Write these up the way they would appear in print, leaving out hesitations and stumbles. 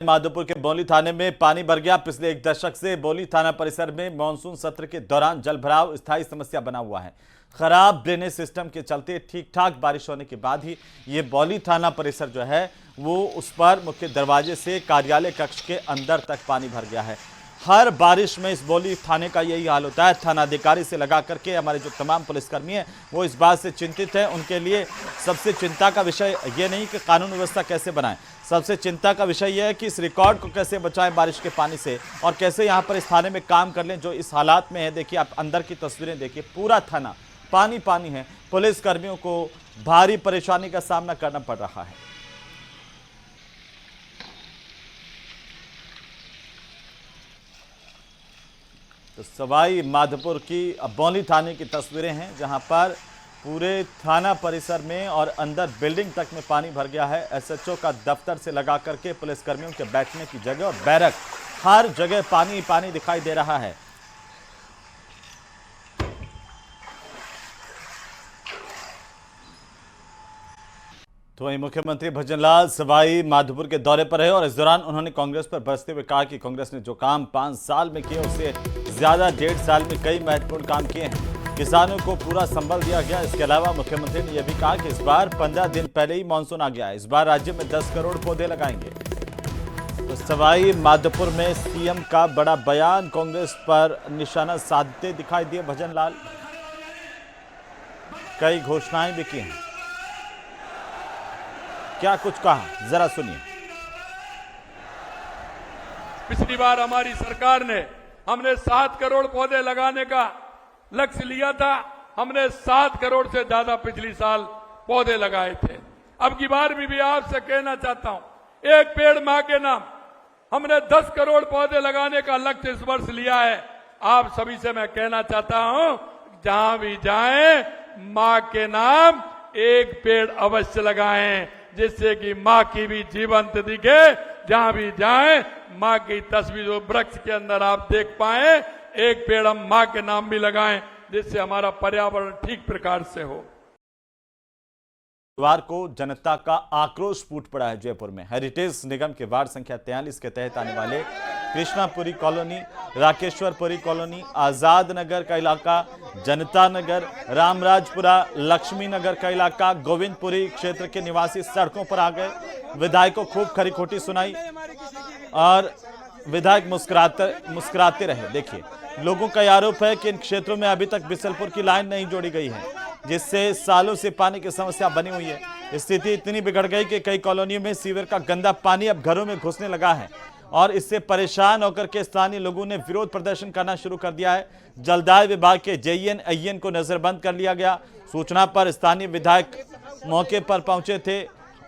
माधोपुर के बौली थाने में पानी भर गया। पिछले एक दशक से बौली थाना परिसर में मानसून सत्र के दौरान जलभराव स्थायी समस्या बना हुआ है। खराब ड्रेनेज सिस्टम के चलते ठीक ठाक बारिश होने के बाद ही ये बौली थाना परिसर जो है वो उस पर मुख्य दरवाजे से कार्यालय कक्ष के अंदर तक पानी भर गया है। हर बारिश में इस बौली थाने का यही हाल होता है। थानाधिकारी से लगा करके हमारे जो तमाम पुलिसकर्मी हैं वो इस बात से चिंतित हैं। उनके लिए सबसे चिंता का विषय ये नहीं कि कानून व्यवस्था कैसे बनाएं, सबसे चिंता का विषय यह है कि इस रिकॉर्ड को कैसे बचाएं बारिश के पानी से और कैसे यहां पर इस थाने में काम कर लें जो इस हालात में है। देखिए, आप अंदर की तस्वीरें देखिए, पूरा थाना पानी पानी है। पुलिस कर्मियों को भारी परेशानी का सामना करना पड़ रहा है। तो सवाई माधोपुर की बौली थाने की तस्वीरें हैं जहां पर पूरे थाना परिसर में और अंदर बिल्डिंग तक में पानी भर गया है। एसएचओ का दफ्तर से लगा करके पुलिसकर्मियों के बैठने की जगह और बैरक, हर जगह पानी पानी दिखाई दे रहा है। तो वहीं मुख्यमंत्री भजनलाल सवाई माधोपुर के दौरे पर है और इस दौरान उन्होंने कांग्रेस पर बरसते हुए कहा कि कांग्रेस ने जो काम 5 साल में किए उससे ज्यादा 1.5 साल में कई महत्वपूर्ण काम किए हैं। किसानों को पूरा संबल दिया गया। इसके अलावा मुख्यमंत्री ने यह भी कहा कि इस बार 15 दिन पहले ही मानसून आ गया है। इस बार राज्य में 10 करोड़ पौधे लगाएंगे। तो सवाई माधोपुर में सीएम का बड़ा बयान, कांग्रेस पर निशाना साधते दिखाई दिए भजनलाल। कई घोषणाएं भी की हैं। क्या कुछ कहा, जरा सुनिए। पिछली बार हमारी सरकार ने हमने 7 करोड़ पौधे लगाने का लक्ष्य लिया था। हमने 7 करोड़ से ज्यादा पिछली साल पौधे लगाए थे। अब की बार भी आपसे कहना चाहता हूं, एक पेड़ मां के नाम, हमने 10 करोड़ पौधे लगाने का लक्ष्य इस वर्ष लिया है। आप सभी से मैं कहना चाहता हूं, जहां भी जाएं मां के नाम एक पेड़ अवश्य लगाएं, जिससे कि मां की भी जीवंत दिखे। जहां भी जाएं मां की तस्वीर वृक्ष के अंदर आप देख पाए। एक पेड़ हम मां के नाम भी लगाएं, जिससे हमारा पर्यावरण ठीक प्रकार से हो। बुधवार को जनता का आक्रोश फूट पड़ा है जयपुर में। हेरिटेज निगम के वार्ड संख्या 43 के तहत आने वाले कृष्णापुरी कॉलोनी, राकेश्वरपुरी कॉलोनी, आजाद नगर का इलाका, जनता नगर, रामराजपुरा, लक्ष्मी नगर का इलाका, गोविंदपुरी क्षेत्र के निवासी सड़कों पर आ गए। विधायक को खूब खरी खोटी सुनाई और विधायक मुस्कुराते रहे। देखिए, लोगों का आरोप है कि इन क्षेत्रों में अभी तक बिसलपुर की लाइन नहीं जोड़ी गई है, जिससे सालों से पानी की समस्या बनी हुई है। स्थिति इतनी बिगड़ गई कि कई कॉलोनियों में सीवर का गंदा पानी अब घरों में घुसने लगा है और इससे परेशान होकर के स्थानीय लोगों ने विरोध प्रदर्शन करना शुरू कर दिया है। जलदाय विभाग के जेईएन को नजरबंद कर लिया गया। सूचना पर स्थानीय विधायक मौके पर पहुंचे थे।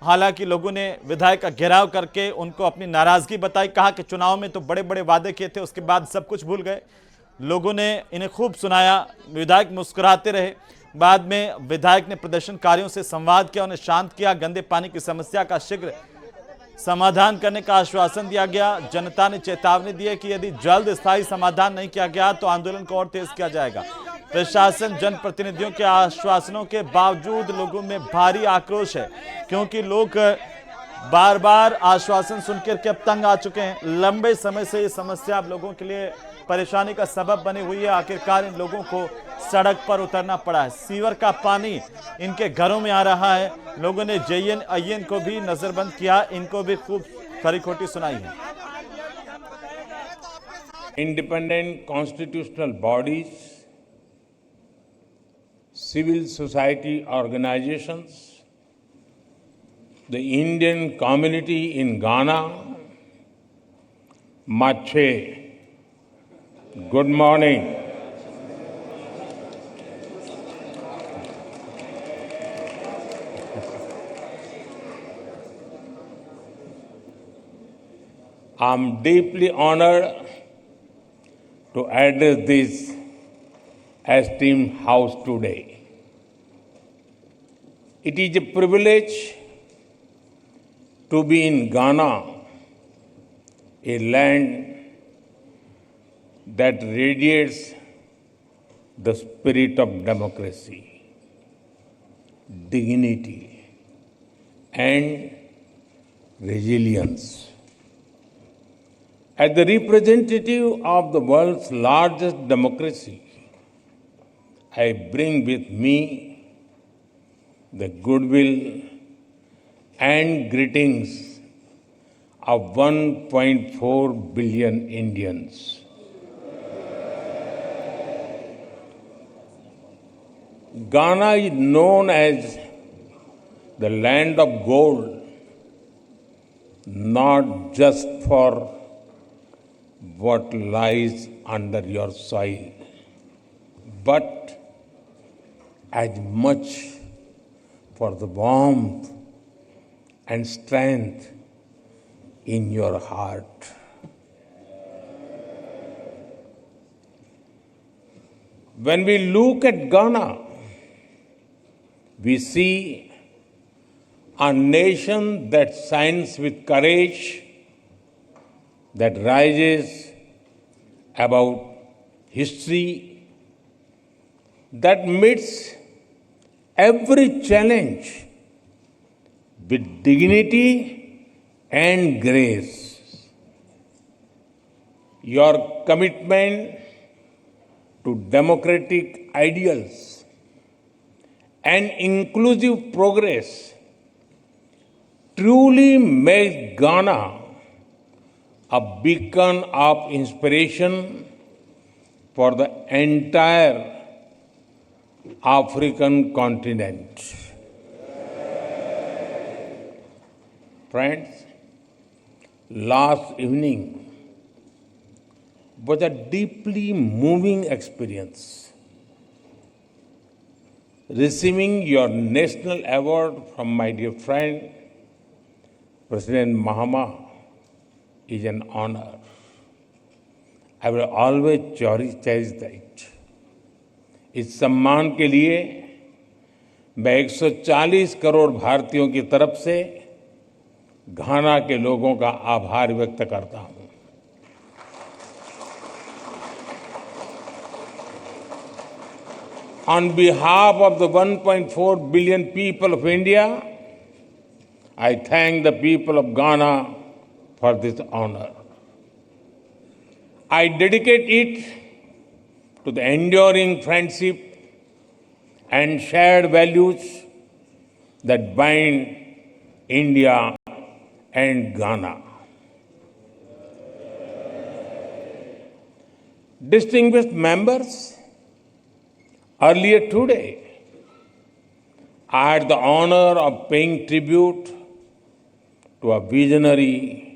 हालांकि लोगों ने विधायक का घेराव करके उनको अपनी नाराजगी बताई। कहा कि चुनाव में तो बड़े बड़े वादे किए थे, उसके बाद सब कुछ भूल गए। लोगों ने इन्हें खूब सुनाया, विधायक मुस्कुराते रहे। बाद में विधायक ने प्रदर्शनकारियों से संवाद किया, उन्हें शांत किया। गंदे पानी की समस्या का शीघ्र समाधान करने का आश्वासन दिया गया। जनता ने चेतावनी दी है कि यदि जल्द स्थायी समाधान नहीं किया गया तो आंदोलन को और तेज किया जाएगा। प्रशासन जनप्रतिनिधियों के आश्वासनों के बावजूद लोगों में भारी आक्रोश है, क्योंकि लोग बार बार आश्वासन सुनकर के अब तंग आ चुके हैं। लंबे समय से ये समस्या अब लोगों के लिए परेशानी का सबब बनी हुई है। आखिरकार इन लोगों को सड़क पर उतरना पड़ा है। सीवर का पानी इनके घरों में आ रहा है। लोगों ने जेईएन को भी नजरबंद किया, इनको भी खूब खरी खोटी सुनाई है। Independent constitutional bodies, civil society organisations, the Indian community in Ghana, Mache, good morning. I'm deeply honored to address this esteemed house today. It is a privilege to be in Ghana, a land that radiates the spirit of democracy, dignity, and resilience. As the representative of the world's largest democracy, I bring with me the goodwill and greetings of 1.4 billion Indians. Ghana is known as the land of gold, not just for what lies under your soil, but as much for the warmth and strength in your heart. When we look at Ghana, we see a nation that shines with courage, that rises above history, that meets every challenge with dignity and grace. Your commitment to democratic ideals and inclusive progress truly makes Ghana a beacon of inspiration for the entire African continent. Friends, last evening was a deeply moving experience. Receiving your national award from my dear friend, President Mahama, is an honor. I will always cherish that. इस सम्मान के लिए मैं 140 करोड़ भारतीयों की तरफ से घाना के लोगों का आभार व्यक्त करता हूं। On behalf of the 1.4 billion people of India, I thank the people of Ghana for this honor. I dedicate it to the enduring friendship and shared values that bind India and Ghana. Distinguished members, earlier today, I had the honor of paying tribute to a visionary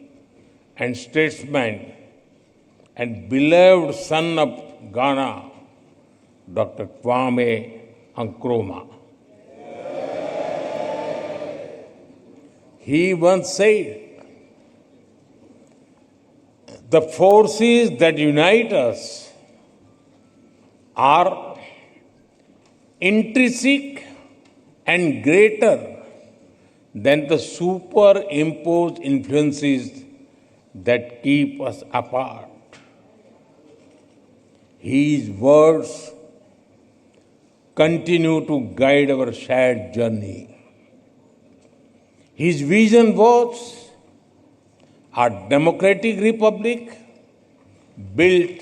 and statesman and beloved son of Ghana, Dr. Kwame Nkrumah. He once said, "The forces that unite us are intrinsic and greater than the superimposed influences that keep us apart." His words continue to guide our shared journey. His vision was a democratic republic built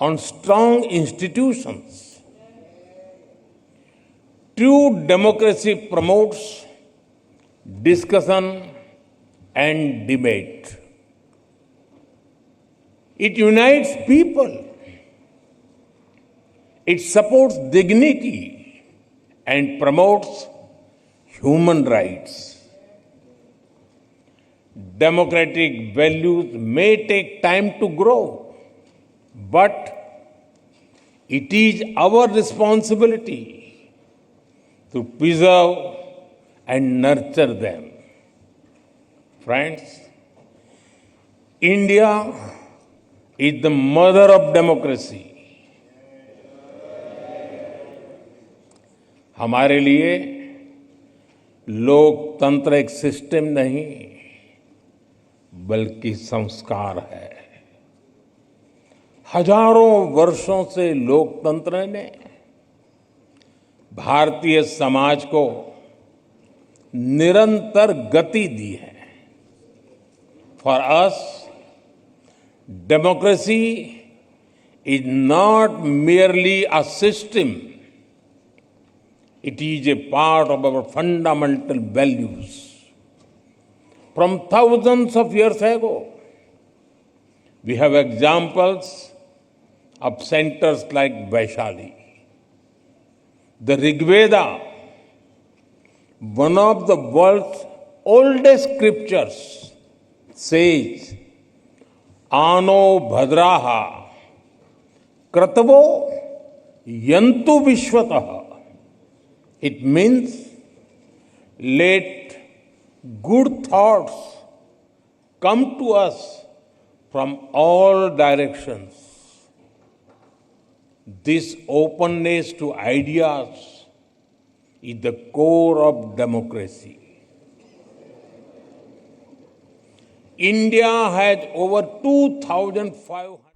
on strong institutions. True democracy promotes discussion and debate. It unites people. It supports dignity and promotes human rights. Democratic values may take time to grow, but it is our responsibility to preserve and nurture them. Friends, India is the mother of democracy. हमारे लिए लोकतंत्र एक system नहीं बल्कि संस्कार है। हजारों वर्षों से लोकतंत्र ने भारतीय समाज को निरंतर गति दी है। For us, Democracy is not merely a system. It is a part of our fundamental values. From thousands of years ago, we have examples of centers like Vaishali. The Rig Veda, one of the world's oldest scriptures, says, Ano bhadraha kratavo yantu vishwatah. It means, let good thoughts come to us from all directions. This openness to ideas is the core of democracy. India has over 2,500